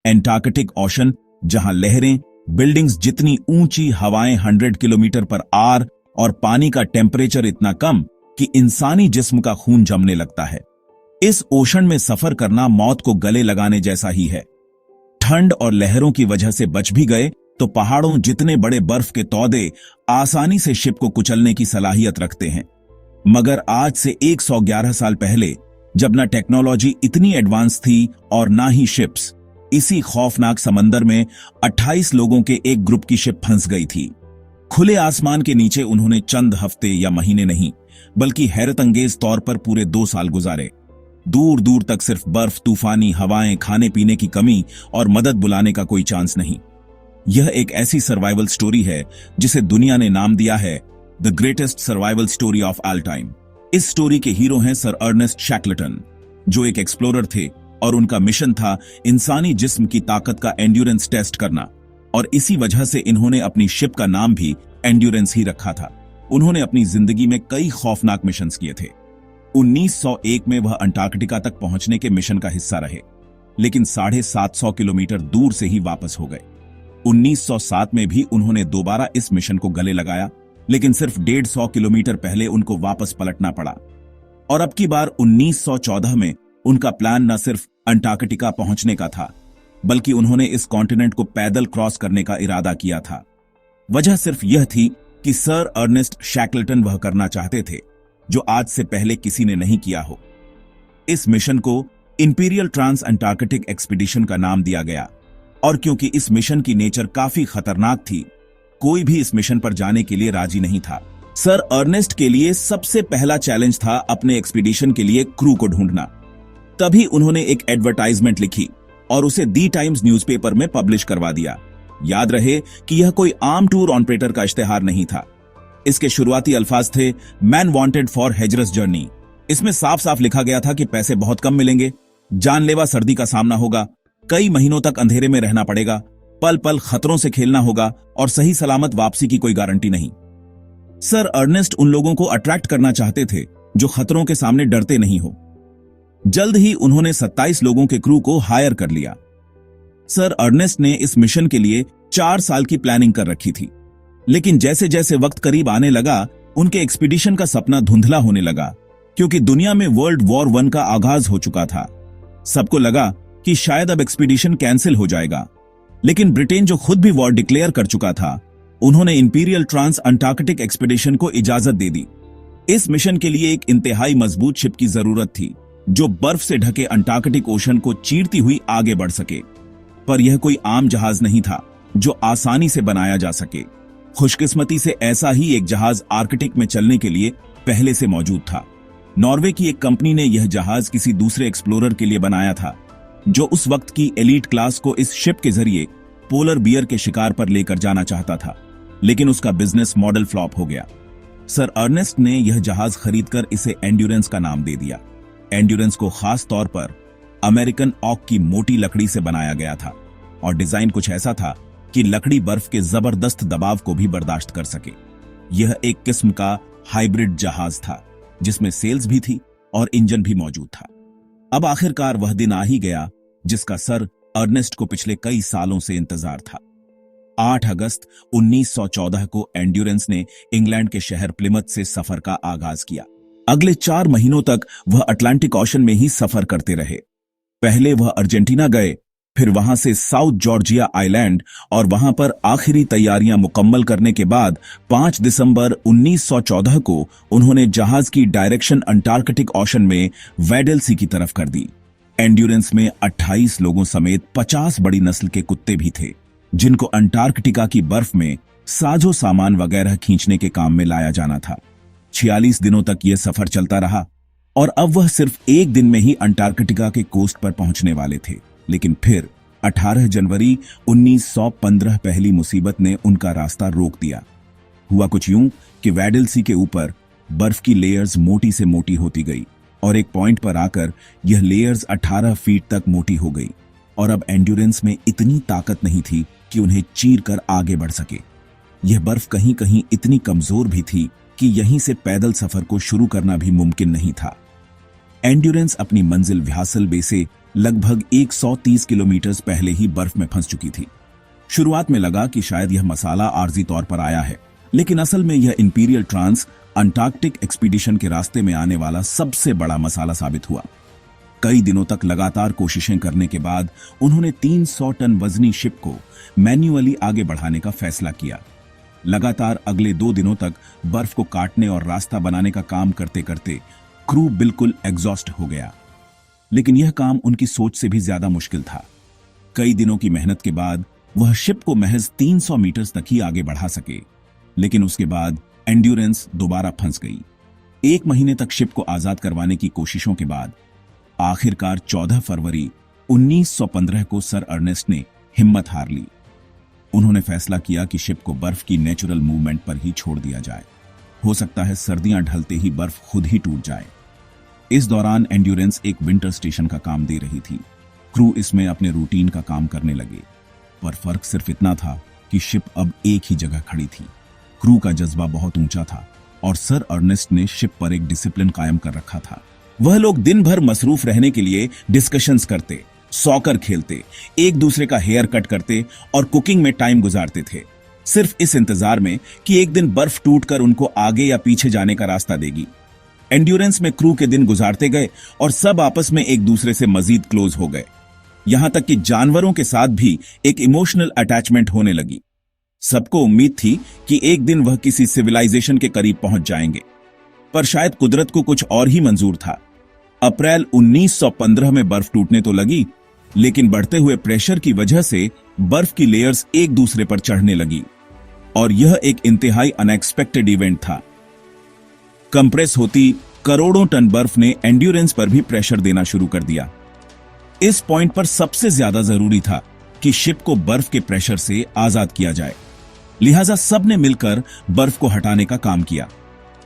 Antarctic ocean, जहां लहरें, buildings जितनी ऊंची, हवाएं 100 किलोमीटर पर आर और पानी का टेम्परेचर इतना कम कि इंसानी जिस्म का खून जमने लगता है। इस ओशन में सफर करना मौत को गले लगाने जैसा ही है। ठंड और लहरों की वजह से बच भी गए तो पहाड़ों जितने बड़े बर्फ के तौदे आसानी से शिप को कुचलने की सलाहियत रखते हैं। मगर आज से 111 साल पहले, जब ना टेक्नोलॉजी इतनी एडवांस थी और ना ही शिप्स, इसी खौफनाक समंदर में 28 लोगों के एक ग्रुप की शिप फंस गई थी। खुले आसमान के नीचे उन्होंने चंद हफ्ते या महीने नहीं, बल्कि हैरतअंगेज तौर पर पूरे 2 साल गुजारे। दूर दूर तक सिर्फ बर्फ, तूफानी हवाएं, खाने पीने की कमी और मदद बुलाने का कोई चांस नहीं। यह एक ऐसी सर्वाइवल स्टोरी है जिसे दुनिया ने नाम दिया है the greatest survival story of all time. इस स्टोरी के हीरो हैं सर अर्नेस्ट शैकलटन, जो एक एक्सप्लोरर थे और उनका मिशन था इंसानी जिस्म की ताकत का एंड्योरेंस टेस्ट करना, और इसी वजह से इन्होंने अपनी शिप का नाम भी एंड्योरेंस ही रखा था। उन्होंने अपनी जिंदगी में कई खौफनाक मिशंस किए थे। 1901 में वह अंटार्कटिका तक पहुंचने के मिशन का हिस्सा रहे, लेकिन 750 किलोमीटर दूर से ही वापस हो गए। 1907 में भी उन्होंने दोबारा इस मिशन को गले लगाया, लेकिन सिर्फ 150 किलोमीटर पहले उनको वापस पलटना पड़ा। और अब की बार 1914 में उनका प्लान न सिर्फ अंटार्कटिका पहुंचने का था, बल्कि उन्होंने इस कॉन्टिनेंट को पैदल क्रॉस करने का इरादा किया था। वजह सिर्फ यह थी कि सर अर्नेस्ट शैकलटन वह करना चाहते थे जो आज से पहले किसी ने नहीं किया हो। इस मिशन को इंपीरियल ट्रांस अंटार्कटिक एक्सपीडिशन का नाम दिया गया, और क्योंकि इस मिशन की नेचर काफी खतरनाक थी, कोई भी इस मिशन पर जाने के लिए राजी नहीं था। सर अर्नेस्ट के लिए सबसे पहला चैलेंज था अपने एक्सपीडिशन के लिए क्रू को ढूंढना। तभी उन्होंने एक एडवर्टाइजमेंट लिखी और उसे दी टाइम्स न्यूज़पेपर में पब्लिश करवा दिया। याद रहे कि यह कोई आम टूर ऑपरेटर का इश्तेहार नहीं था। इसके शुरुआती अल्फाज थे मैन वांटेड फॉर हेजरस जर्नी। इसमें साफ साफ लिखा गया था कि पैसे बहुत कम मिलेंगे, जानलेवा सर्दी का सामना होगा, कई महीनों तक अंधेरे में रहना पड़ेगा, पल पल खतरों से खेलना होगा और सही सलामत वापसी की कोई गारंटी नहीं। सर अर्नेस्ट उन लोगों को अट्रैक्ट करना चाहते थे जो खतरों के सामने डरते नहीं हो। जल्द ही उन्होंने 27 लोगों के क्रू को हायर कर लिया। सर अर्नेस्ट ने इस मिशन के लिए 4 साल की प्लानिंग कर रखी थी, लेकिन जैसे जैसे वक्त करीब आने लगा, उनके एक्सपीडिशन का सपना धुंधला होने लगा, क्योंकि दुनिया में वर्ल्ड वॉर 1 का आगाज हो चुका था। सबको लगा कि शायद अब एक्सपीडिशन कैंसिल हो जाएगा, लेकिन ब्रिटेन, जो खुद भी वॉर डिक्लेयर कर चुका था, उन्होंने इंपीरियल ट्रांस अंटार्कटिक एक्सपीडिशन को इजाजत दे दी। इस मिशन के लिए एक इंतहाई मजबूत शिप की जरूरत थी, जो बर्फ से ढके अंटार्कटिक ओशन को चीरती हुई आगे बढ़ सके। पर यह कोई आम जहाज नहीं था जो आसानी से बनाया जा सके। खुशकिस्मती से ऐसा ही एक जहाज आर्कटिक में चलने के लिए पहले से मौजूद था। नॉर्वे की एक कंपनी ने यह जहाज किसी दूसरे एक्सप्लोरर के लिए बनाया था, जो उस वक्त की एलीट क्लास को इस शिप के जरिए पोलर बियर के शिकार पर लेकर जाना चाहता था, लेकिन उसका बिजनेस मॉडल फ्लॉप हो गया। सर अर्नेस्ट ने यह जहाज खरीदकर इसे एंड्योरेंस का नाम दे दिया। एंड्योरेंस को खास तौर पर अमेरिकन ऑक की मोटी लकड़ी से बनाया गया था, और डिजाइन कुछ ऐसा था कि लकड़ी बर्फ के जबरदस्त दबाव को भी बर्दाश्त कर सके। यह एक किस्म का हाइब्रिड जहाज था, जिसमें सेल्स भी थी और इंजन भी मौजूद था। अब आखिरकार वह दिन आ ही गया जिसका सर अर्नेस्ट को पिछले कई सालों से इंतजार था। 8 अगस्त 1914 को एंड्योरेंस ने इंग्लैंड के शहर प्लिमथ से सफर का आगाज किया। अगले 4 महीनों तक वह अटलांटिक ओशन में ही सफर करते रहे। पहले वह अर्जेंटीना गए, फिर वहां से साउथ जॉर्जिया आइलैंड, और वहां पर आखिरी तैयारियां मुकम्मल करने के बाद 5 दिसंबर 1914 को उन्होंने जहाज की डायरेक्शन अंटार्कटिक ओशन में वेडल सी की तरफ कर दी। एंड्योरेंस में 28 लोगों समेत 50 बड़ी नस्ल के कुत्ते भी थे, जिनको अंटार्कटिका की बर्फ में साजो सामान वगैरह खींचने के काम में लाया जाना था। 46 दिनों तक यह सफर चलता रहा, और अब वह सिर्फ एक दिन में ही अंटार्कटिका के कोस्ट पर पहुंचने वाले थे। लेकिन फिर 18 जनवरी 1915 पहली मुसीबत ने उनका रास्ता रोक दिया। हुआ कुछ यूं कि वेडल सी के ऊपर बर्फ की लेयर्स मोटी से मोटी होती गई, और एक पॉइंट पर आकर यह लेयर्स 18 फीट तक मोटी हो गई, और अब एंड्योरेंस में इतनी ताकत नहीं थी कि उन्हें चीर कर आगे बढ़ सके। यह बर्फ कहीं कहीं इतनी कमजोर भी थी कि यहीं से पैदल सफर को शुरू करना भी मुमकिन नहीं था। एंड्योरेंस अपनी मंजिल व्यासल बे से लगभग 130 किलोमीटर पहले ही बर्फ में फंस चुकी थी। शुरुआत में लगा कि शायद यह मसाला आर्जी तौर पर आया है, लेकिन असल में यह इंपीरियल ट्रांस अंटार्कटिक एक्सपीडिशन के रास्ते में आने वाला सबसे बड़ा मसाला साबित हुआ। कई दिनों तक लगातार कोशिशें करने के बाद उन्होंने 300 टन वजनी शिप को मैन्युअली आगे बढ़ाने का फैसला किया। लगातार अगले 2 दिनों तक बर्फ को काटने और रास्ता बनाने का काम करते करते क्रू बिल्कुल एग्जॉस्ट हो गया, लेकिन यह काम उनकी सोच से भी ज्यादा मुश्किल था। कई दिनों की मेहनत के बाद वह शिप को महज 300 मीटर तक ही आगे बढ़ा सके, लेकिन उसके बाद एंड्योरेंस दोबारा फंस गई। 1 महीने तक शिप को आजाद करवाने की कोशिशों के बाद आखिरकार 14 फरवरी 1915 को सर अर्नेस्ट ने हिम्मत हार ली। उन्होंने फैसला किया कि शिप को बर्फ की नेचुरल मूवमेंट पर ही छोड़ दिया जाए। हो सकता है सर्दियां ढलते ही बर्फ खुद ही टूट जाए। इस दौरान एंड्योरेंस एक विंटर स्टेशन का काम दे रही थी। क्रू इसमें अपने रूटीन का काम करने लगे, पर फर्क सिर्फ इतना था कि शिप अब एक ही जगह खड़ी थी। क्रू का जज्बा बहुत ऊंचा था और सर अर्नेस्ट ने शिप पर एक डिसिप्लिन कायम कर रखा था। वह लोग दिन भर मसरूफ रहने के लिए डिस्कशंस करते, सॉकर खेलते, एक दूसरे का हेयर कट करते और कुकिंग में टाइम गुजारते थे, सिर्फ इस इंतजार में कि एक दिन बर्फ टूटकर उनको आगे या पीछे जाने का रास्ता देगी। एंड्योरेंस में क्रू के दिन गुजारते गए और सब आपस में एक दूसरे से मजीद क्लोज हो गए। यहां तक कि जानवरों के साथ भी एक इमोशनल अटैचमेंट होने लगी। सबको उम्मीद थी कि एक दिन वह किसी सिविलाइजेशन के करीब पहुंच जाएंगे, पर शायद कुदरत को कुछ और ही मंजूर था। अप्रैल 1915 में बर्फ टूटने तो लगी, लेकिन बढ़ते हुए प्रेशर की वजह से बर्फ की लेयर्स एक दूसरे पर चढ़ने लगी और यह एक इंतहाई अनएक्सपेक्टेड इवेंट था। कंप्रेस होती करोड़ों टन बर्फ ने एंड्योरेंस पर भी प्रेशर देना शुरू कर दिया। इस पॉइंट पर सबसे ज्यादा जरूरी था कि शिप को बर्फ के प्रेशर से आजाद किया जाए। लिहाजा सबने मिलकर बर्फ को हटाने का काम किया।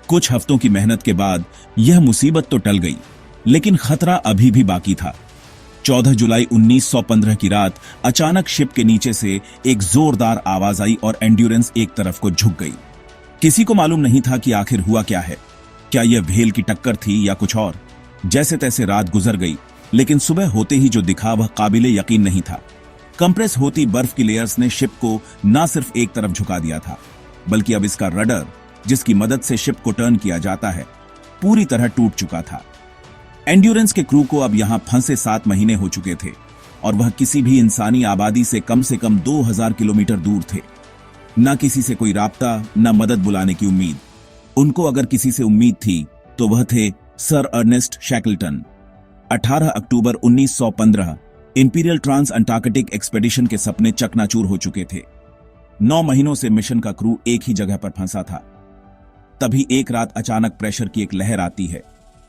कुछ हफ्तों की मेहनत के बाद यह मुसीबत तो टल गई, लेकिन खतरा अभी भी बाकी था। 14 जुलाई 1915 की रात अचानक शिप के नीचे से एक जोरदार आवाज आई और एंड्योरेंस एक तरफ को झुक गई। किसी को मालूम नहीं था कि आखिर हुआ क्या है। क्या यह व्हेल की टक्कर थी या कुछ और। जैसे तैसे रात गुजर गई, लेकिन सुबह होते ही जो दिखा वह काबिले यकीन नहीं था। कंप्रेस होती बर्फ की लेयर्स ने शिप को न सिर्फ एक तरफ झुका दिया था, बल्कि अब इसका रडर, जिसकी मदद से शिप को टर्न किया जाता है, पूरी तरह टूट चुका था। एंड्योरेंस के क्रू को अब यहां फंसे 7 महीने हो चुके थे और वह किसी भी इंसानी आबादी से कम 2000 किलोमीटर दूर थे। न किसी से कोई राब्ता, न मदद बुलाने की उम्मीद। उनको अगर किसी से उम्मीद थी तो वह थे सर अर्नेस्ट शैकल्टन। 18 अक्टूबर 1915 इंपीरियल ट्रांस अंटार्कटिक एक्सपेडिशन के सपने चकनाचूर हो चुके थे। 9 महीनों से मिशन का क्रू एक ही जगह पर फंसा था। तभी एक रात अचानक प्रेशर की एक लहर आती है,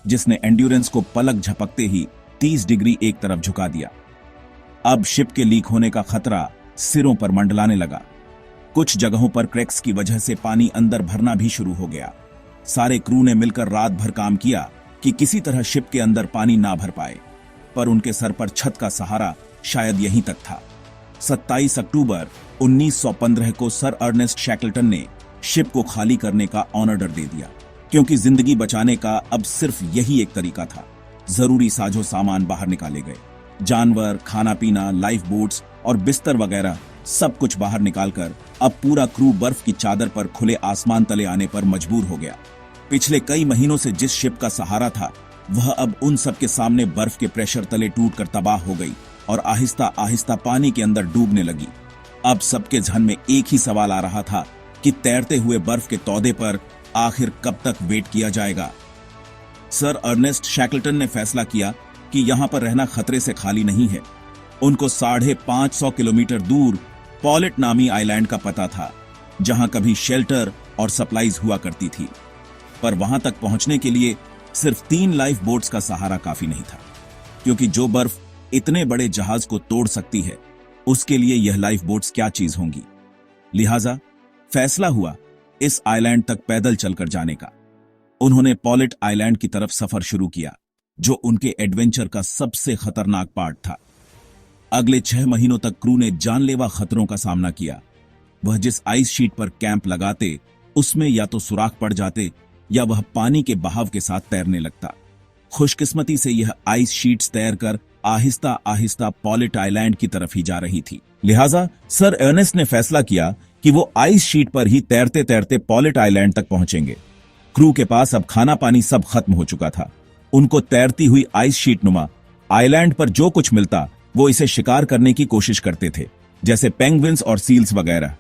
जिसने एंड्योरेंस को पलक झपकते ही 30 डिग्री एक तरफ झुका दिया। अब शिप के लीक होने का खतरा सिरों पर मंडलाने लगा। कुछ जगहों पर क्रैक्स की वजह से पानी अंदर भरना भी शुरू हो गया। सारे क्रू ने मिलकर रात भर काम किया कि किसी तरह शिप के अंदर पानी ना भर पाए, पर उनके सर पर छत का सहारा शायद यहीं तक था। 27 अक्टूबर 1915 को सर अर्नेस्ट शैकल्टन ने शिप को खाली करने का ऑर्डर दे दिया, क्योंकि जिंदगी बचाने का अब सिर्फ यही एक तरीका था। जरूरी साजो सामान बाहर निकाले गए। जानवर, खाना पीना, लाइफ बोट्स और बिस्तर वगैरह सब कुछ बाहर निकालकर अब पूरा क्रू बर्फ की चादर पर खुले आसमान तले आने पर मजबूर हो गया। पिछले कई महीनों से जिस शिप का सहारा था, वह अब उन सब के सामने बर्फ के प्रेशर तले टूटकर तबाह हो गई और आहिस्ता आहिस्ता पानी के अंदर डूबने लगी। अब सबके जहन में एक ही सवाल आ रहा था कि तैरते हुए बर्फ के तौदे पर आखिर कब तक वेट किया जाएगा। सर अर्नेस्ट शैकल्टन ने फैसला किया कि यहां पर रहना खतरे से खाली नहीं है। उनको 550 किलोमीटर दूर पॉलेट नामी आइलैंड का पता था, जहां कभी शेल्टर और सप्लाईज हुआ करती थी, पर वहां तक पहुंचने के लिए सिर्फ 3 लाइफ बोट्स का सहारा काफी नहीं था, क्योंकि जो बर्फ इतने बड़े जहाज को तोड़ सकती है, उसके लिए यह लाइफ बोट्स क्या चीज होंगी। लिहाजा फैसला हुआ इस आइलैंड तक पैदल चलकर जाने का। उन्होंने पॉलेट आइलैंड की तरफ सफर शुरू किया, जो उनके एडवेंचर का सबसे खतरनाक पार्ट था। अगले 6 महीनों तक क्रू ने जानलेवा खतरों का सामना किया। वह जिस आइस शीट पर कैंप लगाते, उसमें या तो सुराख पड़ जाते या वह पानी के बहाव के साथ तैरने लगता। खुशकिस्मती से यह आइस शीट्स तैर कर आहिस्ता आहिस्ता पॉलिट आइलैंड की तरफ ही जा रही थी। लिहाजा सर अर्नेस्ट ने फैसला किया कि वो आइस शीट पर ही तैरते तैरते पॉलिट आइलैंड तक पहुंचेंगे। क्रू के पास अब खाना पानी सब खत्म हो चुका था। उनको तैरती हुई आइस शीट नुमा आइलैंड पर जो कुछ मिलता वो इसे शिकार करने की कोशिश करते थे, जैसे पेंगुइन्स और सील्स वगैरह।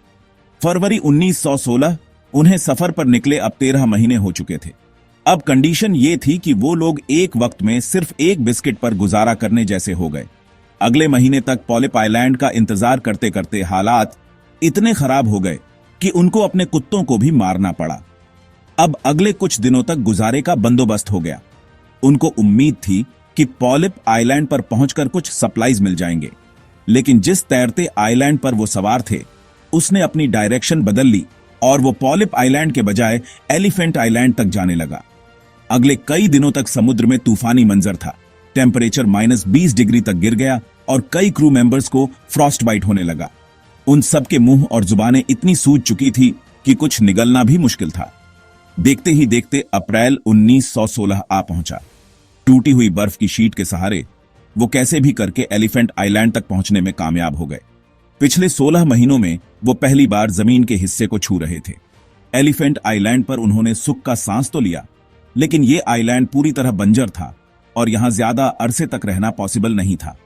फरवरी 1916 उन्हें सफर पर निकले अब 13 महीने हो चुके थे। अब कंडीशन ये थी कि वो लोग एक वक्त में सिर्फ एक बिस्किट पर गुजारा करने जैसे हो गए। अगले महीने तक पॉलिप आइलैंड का इंतजार करते करते हालात इतने खराब हो गए कि उनको अपने कुत्तों को भी मारना पड़ा। अब अगले कुछ दिनों तक गुजारे का बंदोबस्त हो गया। उनको उम्मीद थी कि पॉलिप आइलैंड पर पहुंचकर कुछ सप्लाईज मिल जाएंगे, लेकिन जिस तैरते आइलैंड पर वो सवार थे उसने अपनी डायरेक्शन बदल ली और वो पॉलिप आइलैंड के बजाय एलिफेंट आइलैंड तक जाने लगा। अगले कई दिनों तक समुद्र में तूफानी मंजर था। टेम्परेचर -20 डिग्री तक गिर गया और कई क्रू मेंबर्स को फ्रॉस्ट बाइट होने लगा। उन सब के मुंह और जुबानें इतनी सूज चुकी थी कि कुछ निगलना भी मुश्किल था। देखते ही देखते अप्रैल 1916 आ पहुंचा। टूटी हुई बर्फ की शीट के सहारे वो कैसे भी करके एलिफेंट आइलैंड तक पहुंचने में कामयाब हो गए। पिछले 16 महीनों में वो पहली बार जमीन के हिस्से को छू रहे थे। एलिफेंट आइलैंड पर उन्होंने सुख का सांस तो लिया, लेकिन ये आइलैंड पूरी तरह बंजर था और यहां ज्यादा अरसे तक रहना पॉसिबल नहीं था,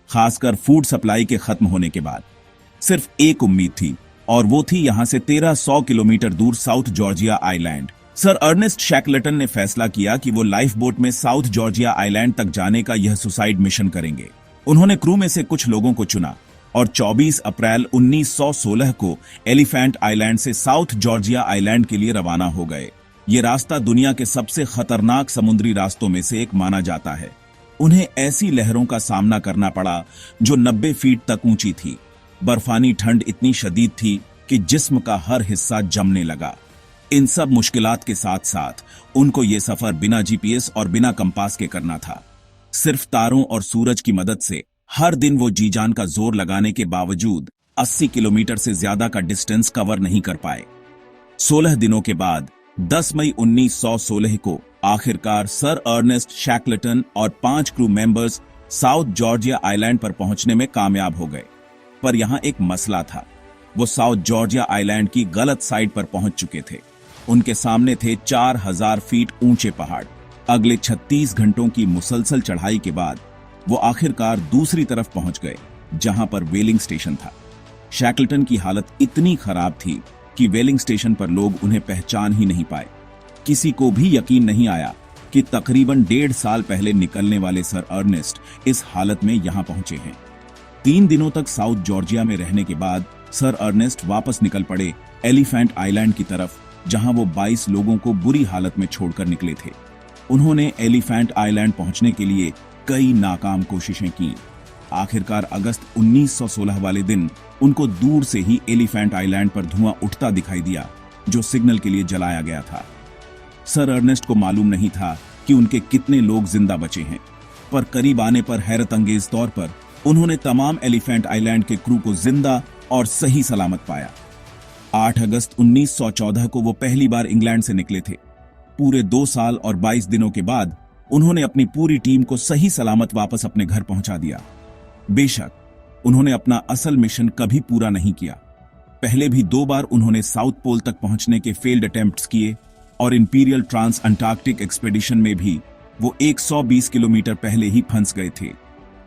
खासकर फूड सप्लाई के खत्म होने के बाद। सिर्फ एक उम्मीद थी और वो थी यहां से 1300 किलोमीटर दूर South Georgia Island. Sir Ernest Shackleton ने फैसला किया कि वो लाइफ बोट में साउथ जॉर्जिया आइलैंड तक जाने का यह सुसाइड मिशन करेंगे। उन्होंने क्रू में से कुछ लोगों को चुना और 24 अप्रैल 1916 को एलिफेंट आइलैंड से साउथ जॉर्जिया आइलैंड के लिए रवाना हो गए। ये रास्ता दुनिया के सबसे खतरनाक समुद्री रास्तों में से एक माना जाता है। उन्हें ऐसी लहरों का सामना करना पड़ा जो 90 फीट तक ऊंची थी। बर्फानी ठंड इतनी शदीद थी कि जिस्म का हर हिस्सा जमने लगा। इन सब मुश्किलात के साथ साथ उनको ये सफर बिना जीपीएस और बिना कंपास के करना था। सिर्फ तारों और सूरज की मदद से हर दिन वो जी जान का जोर लगाने के बावजूद 80 किलोमीटर से ज्यादा का डिस्टेंस कवर नहीं कर पाए। 16 दिनों के बाद 10 मई 1916 को आखिरकार सर अर्नेस्ट शैकलटन और 5 crew members south Georgia island पर पहुंचने में कामयाब हो गए। पर यहां एक मसला था। वो साउथ जॉर्जिया आइलैंड की गलत साइड पर पहुंच चुके थे। उनके सामने थे 4000 फीट ऊंचे पहाड़। अगले 36 घंटों की मुसलसल चढ़ाई के बाद वो आखिरकार दूसरी तरफ पहुंच गए, जहां पर वेलिंग स्टेशन था। शैकलटन की हालत इतनी खराब थी कि वेलिंग स्टेशन पर लोग उन्हें पहचान ही नहीं पाए। किसी को भी यकीन नहीं आया कि तकरीबन 1.5 साल पहले निकलने वाले सर अर्नेस्ट इस हालत में यहां पहुंचे हैं। 3 दिनों तक साउथ जॉर्जिया में रहने के बाद सर अर्नेस्ट वापस निकल पड़े एलिफेंट आइलैंड की तरफ, जहां वो 22 लोगों को बुरी हालत में छोड़कर निकले थे। उन्होंने एलिफेंट आइलैंड पहुंचने के लिए कई नाकाम कोशिशें की। आखिरकार अगस्त 1916 वाले दिन उनको दूर से ही एलिफेंट आइलैंड पर धुआं उठता दिखाई दिया, जो सिग्नल के लिए जलाया गया था। सर अर्नेस्ट को मालूम नहीं था कि उनके कितने लोग जिंदा बचे हैं, पर करीब आने पर हैरत अंगेज तौर पर उन्होंने तमाम एलिफेंट आइलैंड के क्रू को जिंदा और सही सलामत पाया। 8 अगस्त 1914 को वो पहली बार इंग्लैंड से निकले थे। पूरे 2 साल और 22 दिनों के बाद उन्होंने अपनी पूरी टीम को सही सलामत वापस अपने घर पहुंचा दिया। बेशक उन्होंने अपना असल मिशन कभी पूरा नहीं किया। पहले भी 2 बार उन्होंने साउथ पोल तक पहुंचने के फेल्ड अटेम्प्ट्स किए और इंपीरियल ट्रांस अंटार्कटिक एक्सपेडिशन में भी वो 120 किलोमीटर पहले ही फंस गए थे।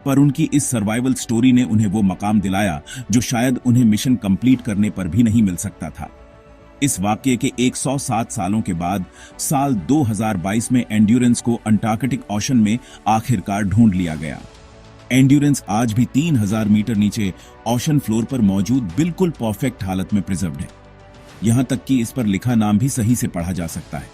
पर उनकी इस सर्वाइवल स्टोरी ने उन्हें वो मकाम दिलाया जो शायद उन्हें मिशन कंप्लीट करने पर भी नहीं मिल सकता था। इस वाकये के 107 सालों के बाद साल 2022 में एंड्योरेंस को अंटार्कटिक ओशन में आखिरकार ढूंढ लिया गया। एंड्योरेंस आज भी 3000 मीटर नीचे ओशन फ्लोर पर मौजूद बिल्कुल परफेक्ट हालत में प्रिजर्व्ड है। यहां तक कि इस पर लिखा नाम भी सही से पढ़ा जा सकता है।